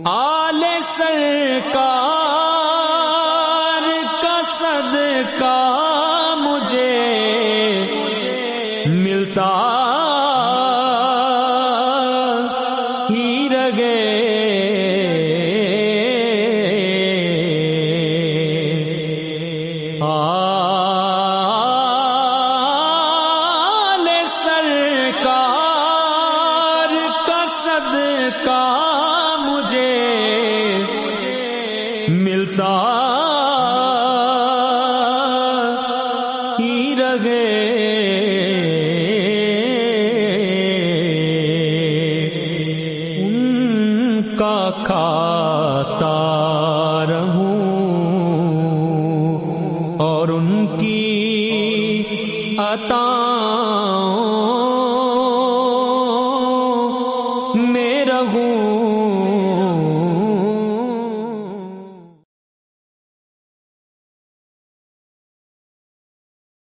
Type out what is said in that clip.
آل سرکار کا صدقہ مجھے ملتا ہی رہے، آل سرکار کا صدقہ مجھے ملتا ہی رہے، ان کا کھاتا رہوں اور ان کی عطا